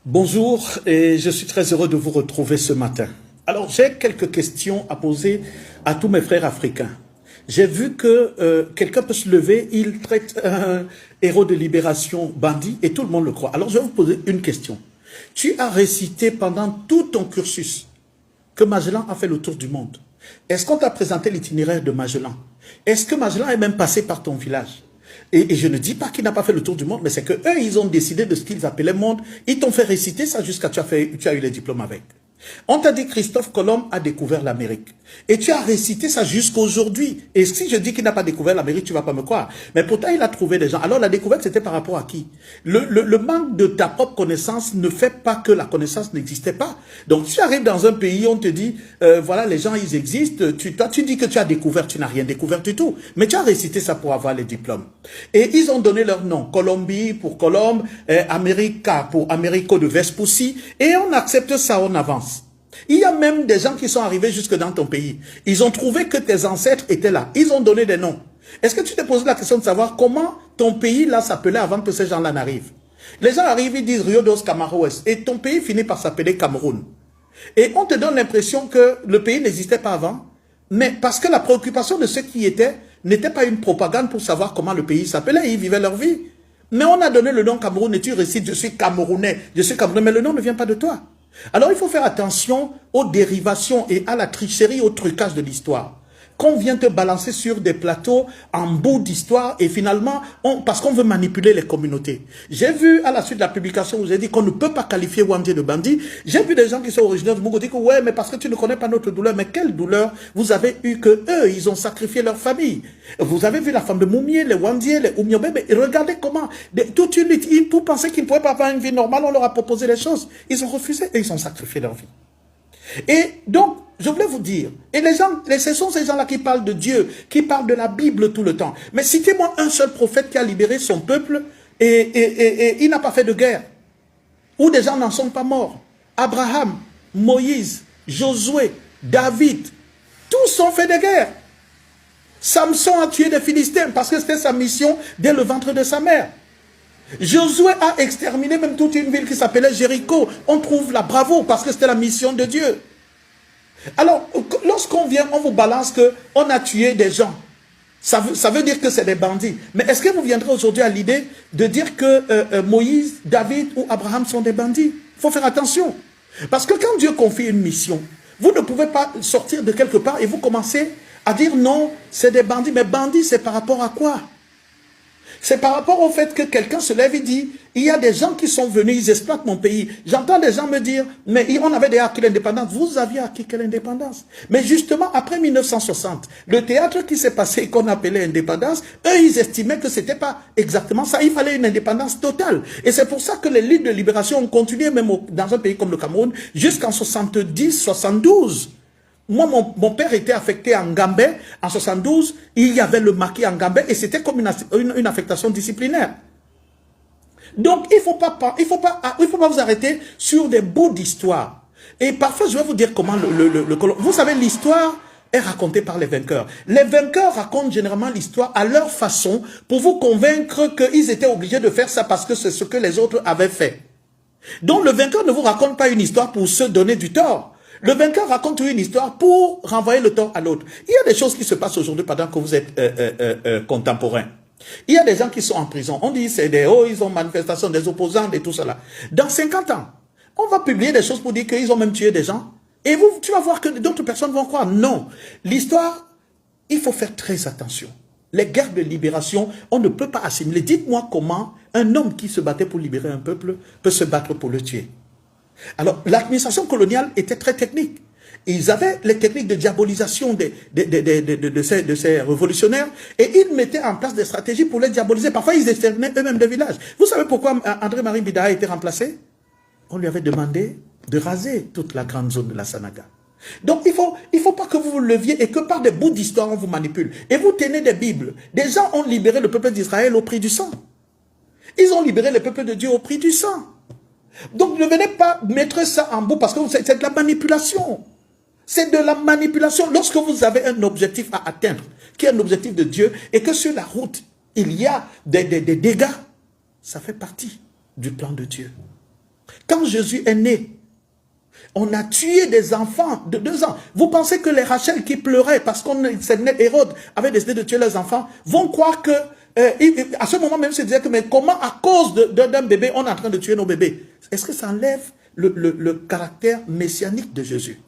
Bonjour et je suis très heureux de vous retrouver ce matin. Alors j'ai quelques questions à poser à tous mes frères africains. J'ai vu que quelqu'un peut se lever, il traite un héros de libération bandit et tout le monde le croit. Alors je vais vous poser une question. Tu as récité pendant tout ton cursus que Magellan a fait le tour du monde. Est-ce qu'on t'a présenté l'itinéraire de Magellan? Est-ce que Magellan est même passé par ton village? Et je ne dis pas qu'il n'a pas fait le tour du monde, mais c'est qu'eux, ils ont décidé de ce qu'ils appelaient monde. Ils t'ont fait réciter ça jusqu'à tu as eu les diplômes avec. On t'a dit Christophe Colomb a découvert l'Amérique. Et tu as récité ça jusqu'à aujourd'hui. Et si je dis qu'il n'a pas découvert l'Amérique, tu ne vas pas me croire. Mais pourtant, il a trouvé des gens. Alors la découverte, c'était par rapport à qui? Le manque de ta propre connaissance ne fait pas que la connaissance n'existait pas. Donc tu arrives dans un pays, on te dit, voilà, les gens, ils existent. Toi, tu dis que tu as découvert, tu n'as rien découvert du tout. Mais tu as récité ça pour avoir les diplômes. Et ils ont donné leur nom. Colombie pour Colombe, America pour Americo de Vespucci. Et on accepte ça, on avance. Il y a même des gens qui sont arrivés jusque dans ton pays. Ils ont trouvé que tes ancêtres étaient là. Ils ont donné des noms. Est-ce que tu t'es posé la question de savoir comment ton pays là s'appelait avant que ces gens-là n'arrivent? Les gens arrivent, ils disent Rio dos Camaroes. Et ton pays finit par s'appeler Cameroun. Et on te donne l'impression que le pays n'existait pas avant. Mais parce que la préoccupation de ceux qui y étaient n'était pas une propagande pour savoir comment le pays s'appelait. Ils vivaient leur vie. Mais on a donné le nom Cameroun et tu récites je suis Camerounais. Je suis Camerounais. Mais le nom ne vient pas de toi. Alors il faut faire attention aux dérivations et à la tricherie, au trucage de l'histoire. Qu'on vient te balancer sur des plateaux en bout d'histoire et finalement, parce qu'on veut manipuler les communautés. J'ai vu à la suite de la publication où j'ai dit qu'on ne peut pas qualifier Wandje de bandit. J'ai vu des gens qui sont originaires de Mogo dire que ouais, mais parce que tu ne connais pas notre douleur. Mais quelle douleur vous avez eu que eux, ils ont sacrifié leur famille. Vous avez vu la femme de Moumié, les Wandje, les Oumiobe, mais regardez comment, toute une lutte, pour penser qu'ils ne pouvaient pas avoir une vie normale, on leur a proposé les choses. Ils ont refusé et ils ont sacrifié leur vie. Et donc, je voulais vous dire, et les gens, ce sont ces gens-là qui parlent de Dieu, qui parlent de la Bible tout le temps. Mais citez-moi un seul prophète qui a libéré son peuple et il n'a pas fait de guerre. Ou des gens n'en sont pas morts. Abraham, Moïse, Josué, David, tous ont fait des guerres. Samson a tué des Philistins parce que c'était sa mission dès le ventre de sa mère. Josué a exterminé même toute une ville qui s'appelait Jéricho. On trouve la bravo parce que c'était la mission de Dieu. Alors, lorsqu'on vient, on vous balance qu'on a tué des gens. Ça veut dire que c'est des bandits. Mais est-ce que vous viendrez aujourd'hui à l'idée de dire que Moïse, David ou Abraham sont des bandits? Il faut faire attention. Parce que quand Dieu confie une mission, vous ne pouvez pas sortir de quelque part et vous commencez à dire non, c'est des bandits. Mais bandits, c'est par rapport à quoi? C'est par rapport au fait que quelqu'un se lève et dit, il y a des gens qui sont venus, ils exploitent mon pays. J'entends des gens me dire, mais on avait déjà acquis l'indépendance. Vous aviez acquis quelle indépendance? Mais justement, après 1960, le théâtre qui s'est passé, qu'on appelait indépendance, eux, ils estimaient que c'était pas exactement ça. Il fallait une indépendance totale. Et c'est pour ça que les luttes de libération ont continué, même dans un pays comme le Cameroun, jusqu'en 70, 72. Moi, mon père était affecté en Gambais. En 72, il y avait le maquis en Gambais et c'était comme une affectation disciplinaire. Donc, il ne faut pas vous arrêter sur des bouts d'histoire. Et parfois, je vais vous dire comment vous savez, l'histoire est racontée par les vainqueurs. Les vainqueurs racontent généralement l'histoire à leur façon pour vous convaincre qu'ils étaient obligés de faire ça parce que c'est ce que les autres avaient fait. Donc, le vainqueur ne vous raconte pas une histoire pour se donner du tort. Le vainqueur raconte une histoire pour renvoyer le tort à l'autre. Il y a des choses qui se passent aujourd'hui pendant que vous êtes contemporain. Il y a des gens qui sont en prison. On dit c'est ils ont manifestation des opposants et tout cela. Dans 50 ans, on va publier des choses pour dire qu'ils ont même tué des gens. Et tu vas voir que d'autres personnes vont croire. Non. L'histoire, il faut faire très attention. Les guerres de libération, on ne peut pas assimiler. Dites-moi comment un homme qui se battait pour libérer un peuple peut se battre pour le tuer. Alors, l'administration coloniale était très technique. Ils avaient les techniques de diabolisation de ces révolutionnaires et ils mettaient en place des stratégies pour les diaboliser. Parfois, ils exterminaient eux-mêmes des villages. Vous savez pourquoi André-Marie Bida a été remplacé? On lui avait demandé de raser toute la grande zone de la Sanaga. Donc, il faut pas que vous vous leviez et que par des bouts d'histoire, on vous manipule. Et vous tenez des Bibles. Des gens ont libéré le peuple d'Israël au prix du sang. Ils ont libéré le peuple de Dieu au prix du sang. Donc ne venez pas mettre ça en bout parce que c'est de la manipulation. C'est de la manipulation. Lorsque vous avez un objectif à atteindre, qui est un objectif de Dieu, et que sur la route, il y a des dégâts, ça fait partie du plan de Dieu. Quand Jésus est né, on a tué des enfants de 2 ans. Vous pensez que les Rachel qui pleuraient parce qu'on Hérode avait décidé de tuer leurs enfants, vont croire que, à ce moment même, se disaient que, mais comment à cause d'un bébé, on est en train de tuer nos bébés? Est-ce que ça enlève le caractère messianique de Jésus?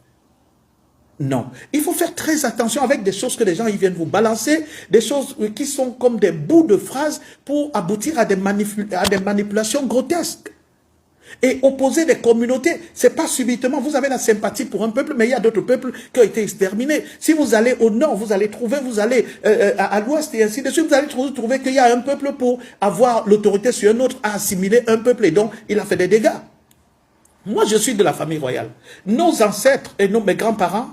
Non. Il faut faire très attention avec des choses que les gens ils viennent vous balancer, des choses qui sont comme des bouts de phrases pour aboutir à des manipulations grotesques. Et opposer des communautés, c'est pas subitement, vous avez la sympathie pour un peuple, mais il y a d'autres peuples qui ont été exterminés. Si vous allez au nord, vous allez à l'ouest et ainsi de suite, vous allez trouver qu'il y a un peuple pour avoir l'autorité sur un autre, à assimiler un peuple, et donc il a fait des dégâts. Moi, je suis de la famille royale. Nos ancêtres et mes grands-parents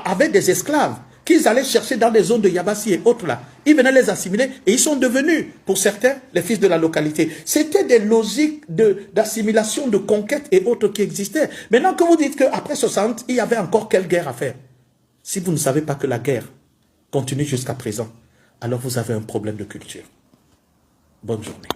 avaient des esclaves qu'ils allaient chercher dans les zones de Yabassi et autres là. Ils venaient les assimiler et ils sont devenus, pour certains, les fils de la localité. C'était des logiques d'assimilation, de conquête et autres qui existaient. Maintenant que vous dites qu'après 60, il y avait encore quelle guerre à faire? Si vous ne savez pas que la guerre continue jusqu'à présent, alors vous avez un problème de culture. Bonne journée.